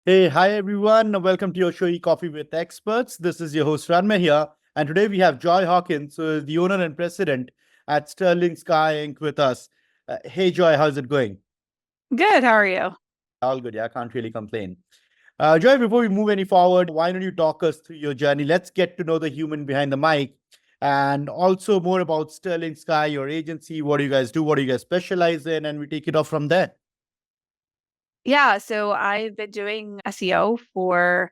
Hey, hi everyone. Welcome to your show, Coffee with Experts. This is your host, Ranmay here. And today we have Joy Hawkins, who is the owner and president at Sterling Sky Inc. with us. Hey, Joy, how's it going? Good. How are you? All good. Yeah, I can't really complain. Joy, before we move any forward, why don't you talk us through your journey? Let's get to know the human behind the mic and also more about Sterling Sky, your agency. What do you guys do? What do you guys specialize in? And we take it off from there. Yeah, so I've been doing SEO for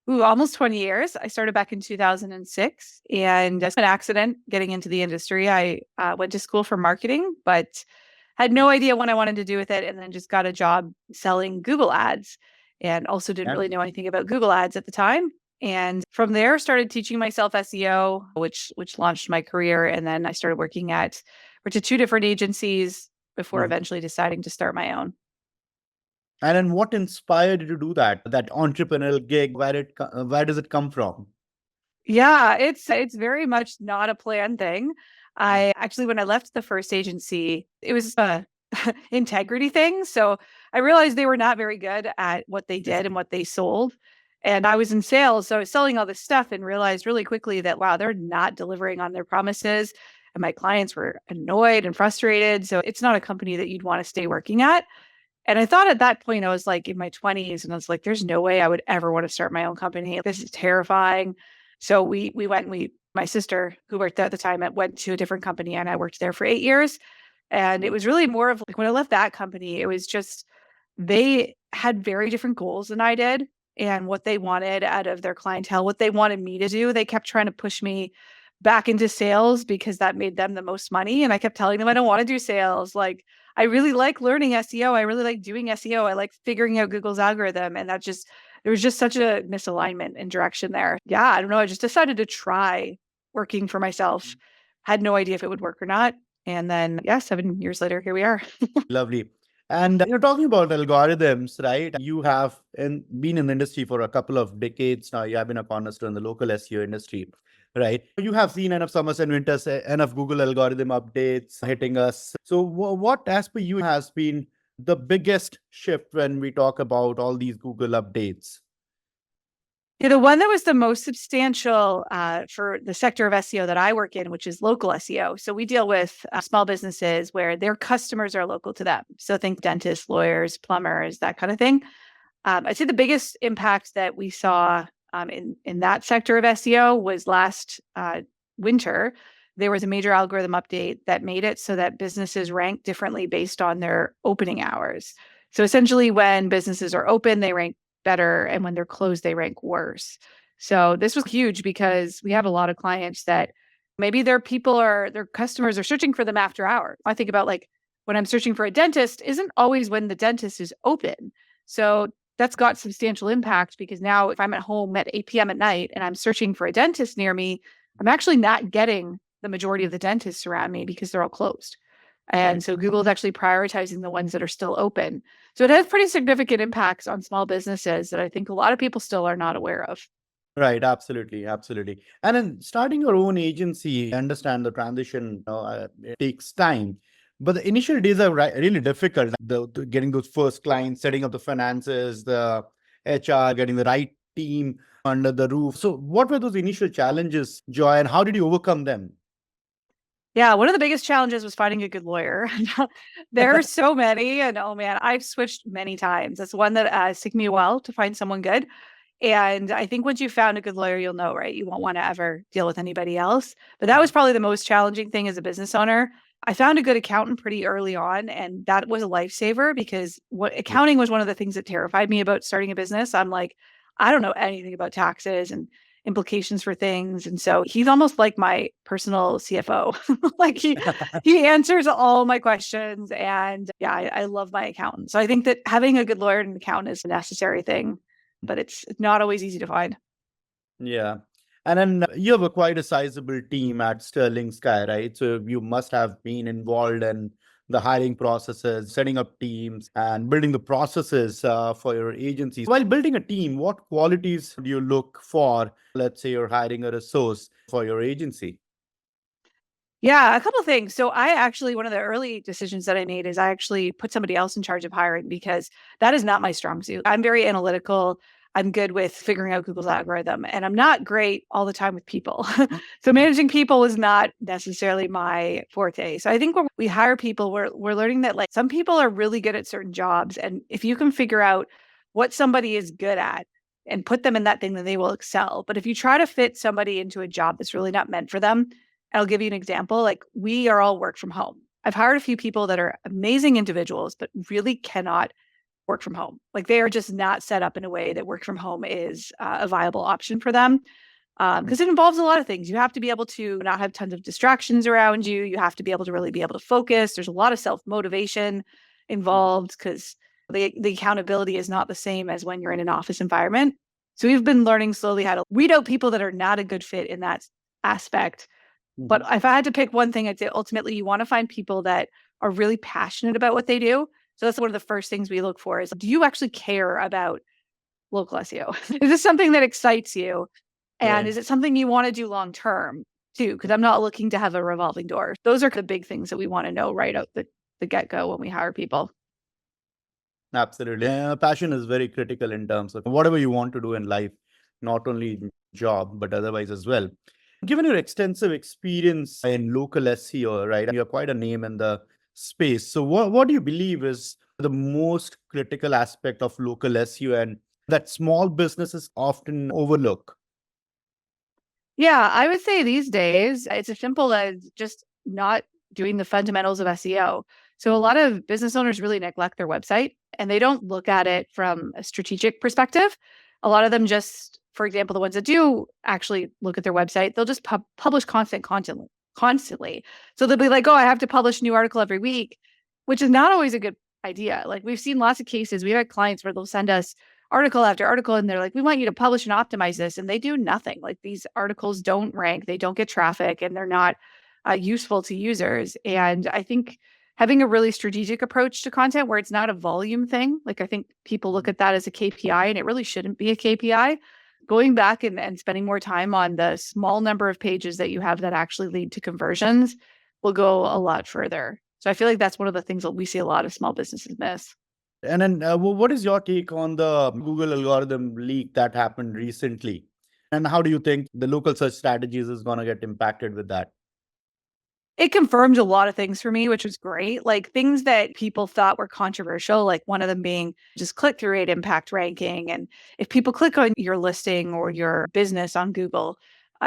almost 20 years. I started back in 2006 and it's an accident getting into the industry. I went to school for marketing, but had no idea what I wanted to do with it. And then just got a job selling Google ads and also didn't Yeah. really know anything about Google ads at the time. And from there started teaching myself SEO, which launched my career. And then I started worked at two different agencies before Mhm. eventually deciding to start my own. And then what inspired you to do that? That entrepreneurial gig, where does it come from? Yeah, it's very much not a planned thing. I actually, when I left the first agency, it was a integrity thing. So I realized they were not very good at what they did and what they sold. And I was in sales, so I was selling all this stuff and realized really quickly that wow, they're not delivering on their promises. And my clients were annoyed and frustrated. So it's not a company that you'd want to stay working at. And I thought at that point, I was like in my 20s, and I was like, there's no way I would ever want to start my own company. This is terrifying. So we went and my sister who worked there at the time went to a different company and I worked there for 8 years. And it was really more of like when I left that company, it was just they had very different goals than I did and what they wanted out of their clientele, what they wanted me to do. They kept trying to push me back into sales because that made them the most money. And I kept telling them I don't want to do sales. Like I really like learning SEO. I really like doing SEO. I like figuring out Google's algorithm. And there was just such a misalignment in direction there. Yeah, I don't know. I just decided to try working for myself. Had no idea if it would work or not. And then, yeah, 7 years later, here we are. Lovely. And you're talking about algorithms, right? You have been in the industry for a couple of decades now. You have been a cornerstone in the local SEO industry, right? You have seen enough summers and winters, enough Google algorithm updates hitting us. So, what, as per you, has been the biggest shift when we talk about all these Google updates? Yeah, the one that was the most substantial for the sector of SEO that I work in, which is local SEO. So we deal with small businesses where their customers are local to them. So think dentists, lawyers, plumbers, that kind of thing. I'd say the biggest impact that we saw in that sector of SEO was last winter. There was a major algorithm update that made it so that businesses rank differently based on their opening hours. So essentially, when businesses are open, they rank better, and when they're closed, they rank worse. So this was huge because we have a lot of clients that maybe their customers are searching for them after hours. I think about like when I'm searching for a dentist, isn't always when the dentist is open. So that's got substantial impact because now if I'm at home at 8 p.m. at night and I'm searching for a dentist near me, I'm actually not getting the majority of the dentists around me because they're all closed. And so Google is actually prioritizing the ones that are still open. So it has pretty significant impacts on small businesses that I think a lot of people still are not aware of. Right, absolutely, absolutely. And then starting your own agency, I understand the transition, it takes time. But the initial days are really difficult. Getting those first clients, setting up the finances, the HR, getting the right team under the roof. So, what were those initial challenges, Joy, and how did you overcome them? Yeah, one of the biggest challenges was finding a good lawyer. There are so many, and oh man, I've switched many times. That's one that took me a while to find someone good. And I think once you found a good lawyer, you'll know, right? You won't want to ever deal with anybody else. But that was probably the most challenging thing as a business owner. I found a good accountant pretty early on, and that was a lifesaver because what Yeah. accounting was one of the things that terrified me about starting a business. I'm like, I don't know anything about taxes and implications for things. And so he's almost like my personal CFO. Like he answers all my questions. And yeah, I love my accountant. So I think that having a good lawyer and accountant is a necessary thing, but it's not always easy to find. Yeah. And then you have a quite a sizable team at Sterling Sky, right? So you must have been involved in the hiring processes, setting up teams, and building the processes for your agencies. While building a team, what qualities do you look for? Let's say you're hiring a resource for your agency. Yeah, a couple of things. So I actually, one of the early decisions that I made is I actually put somebody else in charge of hiring because that is not my strong suit. I'm very analytical. I'm good with figuring out Google's algorithm, and I'm not great all the time with people. So managing people is not necessarily my forte. So I think when we hire people, we're learning that like some people are really good at certain jobs, and if you can figure out what somebody is good at and put them in that thing, then they will excel. But if you try to fit somebody into a job that's really not meant for them, I'll give you an example. Like we are all work from home. I've hired a few people that are amazing individuals, but really cannot work from home. Like they are just not set up in a way that work from home is a viable option for them. Because it involves a lot of things. You have to be able to not have tons of distractions around you. You have to be able to really be able to focus. There's a lot of self-motivation involved because the accountability is not the same as when you're in an office environment. So we've been learning slowly how to weed out people that are not a good fit in that aspect. But if I had to pick one thing, I'd say ultimately you want to find people that are really passionate about what they do. So that's one of the first things we look for is, do you actually care about local SEO? Is this something that excites you? And Right. is it something you want to do long term too? Because I'm not looking to have a revolving door. Those are the big things that we want to know right out the get-go when we hire people. Absolutely. Passion is very critical in terms of whatever you want to do in life, not only in job, but otherwise as well. Given your extensive experience in local SEO, right, you're quite a name in the space. So what do you believe is the most critical aspect of local SEO and that small businesses often overlook? Yeah, I would say these days it's as simple as just not doing the fundamentals of SEO. So a lot of business owners really neglect their website and they don't look at it from a strategic perspective. A lot of them just, for example, the ones that do actually look at their website, they'll just publish constantly. So they'll be like, "Oh, I have to publish a new article every week," which is not always a good idea. Like we've seen lots of cases. We've had clients where they'll send us article after article and they're like, "We want you to publish and optimize this," and they do nothing. Like these articles don't rank, they don't get traffic, and they're not useful to users. And I think having a really strategic approach to content where it's not a volume thing, like I think people look at that as a KPI and it really shouldn't be a KPI. Going back and spending more time on the small number of pages that you have that actually lead to conversions will go a lot further. So I feel like that's one of the things that we see a lot of small businesses miss. And then what is your take on the Google algorithm leak that happened recently? And how do you think the local search strategies is going to get impacted with that? It confirmed a lot of things for me, which was great. Like things that people thought were controversial, like one of them being just click-through rate impact ranking. And if people click on your listing or your business on Google,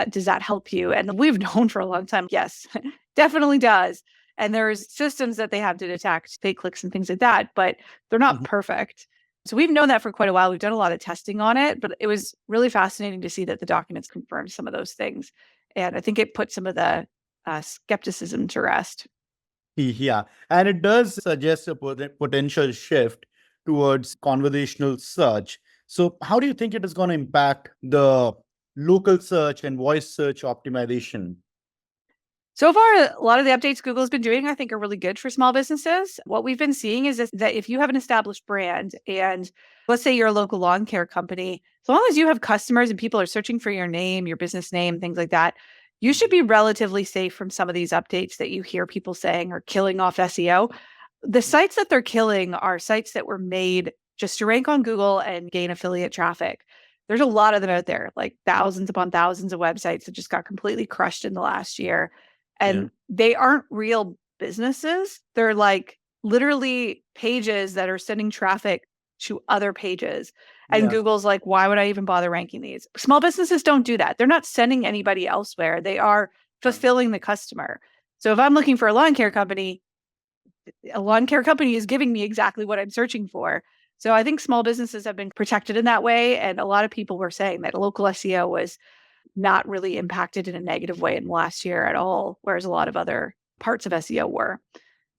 does that help you? And we've known for a long time, yes, definitely does. And there's systems that they have to detect fake clicks and things like that, but they're not Mhm. perfect. So we've known that for quite a while. We've done a lot of testing on it, but it was really fascinating to see that the documents confirmed some of those things. And I think it put some of the skepticism to rest. Yeah, and it does suggest a potential shift towards conversational search. So, how do you think it is going to impact the local search and voice search optimization? So far, a lot of the updates Google's been doing, I think, are really good for small businesses. What we've been seeing is that if you have an established brand and let's say you're a local lawn care company, as long as you have customers and people are searching for your name, your business name, things like that, you should be relatively safe from some of these updates that you hear people saying are killing off SEO. The sites that they're killing are sites that were made just to rank on Google and gain affiliate traffic. There's a lot of them out there, like thousands upon thousands of websites that just got completely crushed in the last year. Yeah, And they aren't real businesses. They're like literally pages that are sending traffic to other pages. And yeah, Google's like, why would I even bother ranking these? Small businesses don't do that. They're not sending anybody elsewhere. They are fulfilling the customer. So if I'm looking for a lawn care company is giving me exactly what I'm searching for. So I think small businesses have been protected in that way. And a lot of people were saying that local SEO was not really impacted in a negative way in the last year at all, whereas a lot of other parts of SEO were.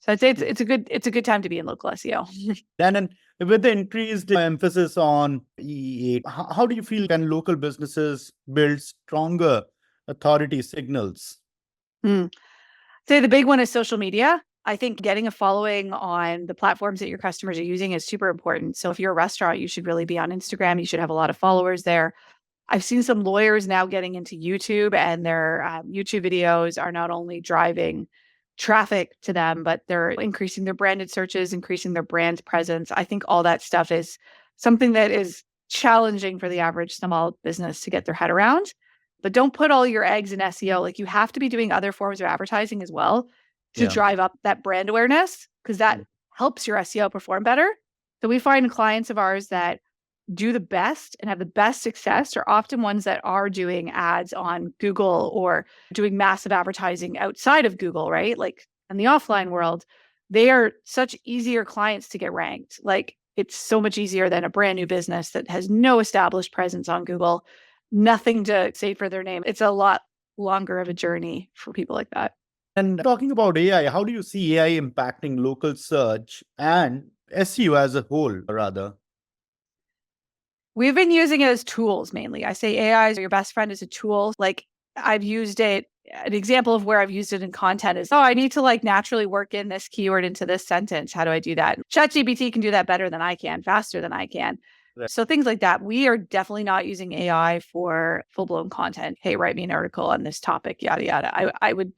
So I'd say it's a good time to be in local SEO. and then with the increased emphasis on EE, how do you feel can local businesses build stronger authority signals? Hmm. Say the big one is social media. I think getting a following on the platforms that your customers are using is super important. So if you're a restaurant, you should really be on Instagram. You should have a lot of followers there. I've seen some lawyers now getting into YouTube, and their YouTube videos are not only driving traffic to them, but they're increasing their branded searches, increasing their brand presence. I think all that stuff is something that is challenging for the average small business to get their head around. But don't put all your eggs in SEO. Like, you have to be doing other forms of advertising as well to Yeah. drive up that brand awareness, because that helps your SEO perform better. So we find clients of ours that do the best and have the best success are often ones that are doing ads on Google or doing massive advertising outside of Google, right? Like in the offline world, they are such easier clients to get ranked. Like, it's so much easier than a brand new business that has no established presence on Google, nothing to say for their name. It's a lot longer of a journey for people like that. And talking about AI, how do you see AI impacting local search and SEO as a whole, rather? We've been using it as tools mainly. I say AI is your best friend as a tool. Like, I've used it. An example of where I've used it in content is, I need to like naturally work in this keyword into this sentence. How do I do that? ChatGPT can do that better than I can, faster than I can. Right. So things like that. We are definitely not using AI for full-blown content. Hey, write me an article on this topic, yada, yada. I would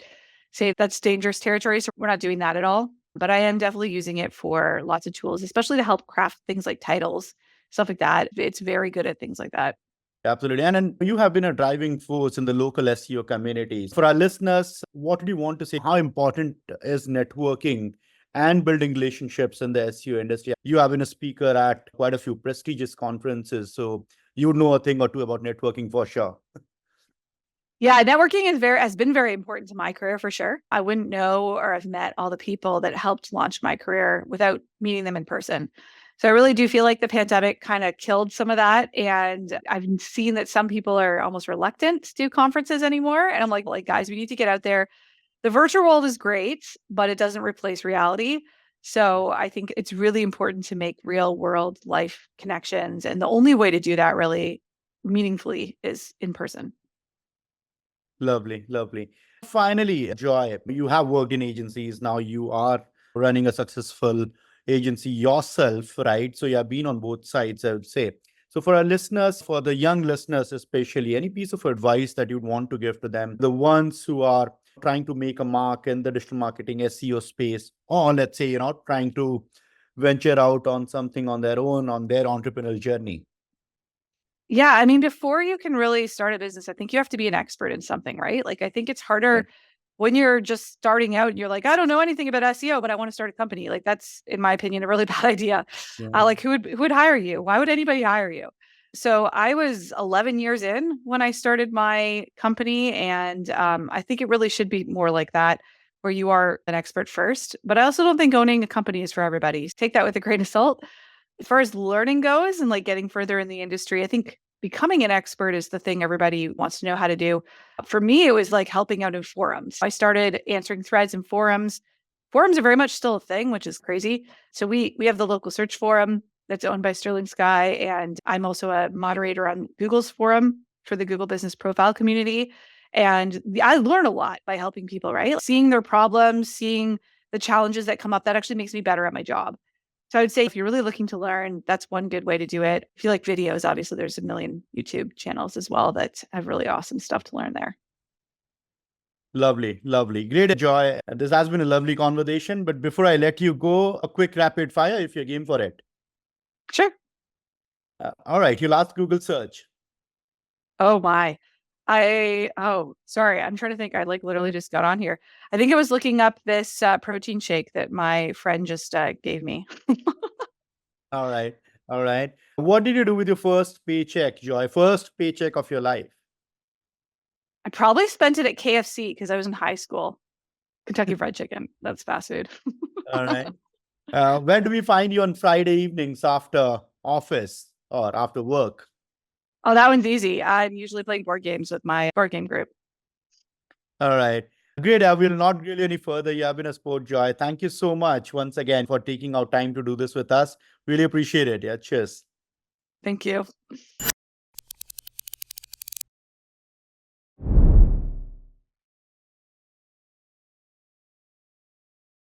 say that's dangerous territory. So we're not doing that at all. But I am definitely using it for lots of tools, especially to help craft things like titles, stuff like that. It's very good at things like that. Absolutely. And you have been a driving force in the local SEO communities. For our listeners, what do you want to say? How important is networking and building relationships in the SEO industry? You have been a speaker at quite a few prestigious conferences, so you know a thing or two about networking for sure. Yeah, networking has been very important to my career for sure. I wouldn't know or have met all the people that helped launch my career without meeting them in person. So I really do feel like the pandemic kind of killed some of that. And I've seen that some people are almost reluctant to do conferences anymore. And I'm like, guys, we need to get out there. The virtual world is great, but it doesn't replace reality. So I think it's really important to make real world life connections. And the only way to do that really meaningfully is in person. Lovely, lovely. Finally, Joy, you have worked in agencies. Now you are running a successful agency yourself, right? So you have been on both sides, I would say. So for our listeners, for the young listeners especially, any piece of advice that you'd want to give to them, the ones who are trying to make a mark in the digital marketing SEO space, or let's say, trying to venture out on something on their own, on their entrepreneurial journey? Yeah, I mean, before you can really start a business, I think you have to be an expert in something, right? Like, I think it's Yeah. harder when you're just starting out and you're like, I don't know anything about SEO, but I want to start a company. Like, that's, in my opinion, a really bad idea. Yeah. Like, who would hire you? Why would anybody hire you? So I was 11 years in when I started my company, and I think it really should be more like that, where you are an expert first. But I also don't think owning a company is for everybody. Take that with a grain of salt. As far as learning goes and like getting further in the industry, I think becoming an expert is the thing everybody wants to know how to do. For me, it was like helping out in forums. I started answering threads in forums. Forums are very much still a thing, which is crazy. So we have the local search forum that's owned by Sterling Sky, and I'm also a moderator on Google's forum for the Google Business Profile community. And I learn a lot by helping people, right? Seeing their problems, seeing the challenges that come up, that actually makes me better at my job. So I would say if you're really looking to learn, that's one good way to do it. If you like videos, obviously there's a million YouTube channels as well that have really awesome stuff to learn there. Lovely, lovely. Great, Joy. This has been a lovely conversation. But before I let you go, a quick rapid fire if you're game for it. Sure. All right, your last Google search. Oh my. Sorry. I'm trying to think. I like literally just got on here. I think I was looking up this protein shake that my friend just gave me. All right, all right. What did you do with your first paycheck, Joy? First paycheck of your life? I probably spent it at KFC because I was in high school. Kentucky Fried Chicken. That's fast food. All right. When do we find you on Friday evenings after office or after work? Oh, that one's easy. I'm usually playing board games with my board game group. All right. Great. I will not grill you any further. You have been a sport, Joy. Thank you so much once again for taking out time to do this with us. Really appreciate it. Yeah. Cheers. Thank you.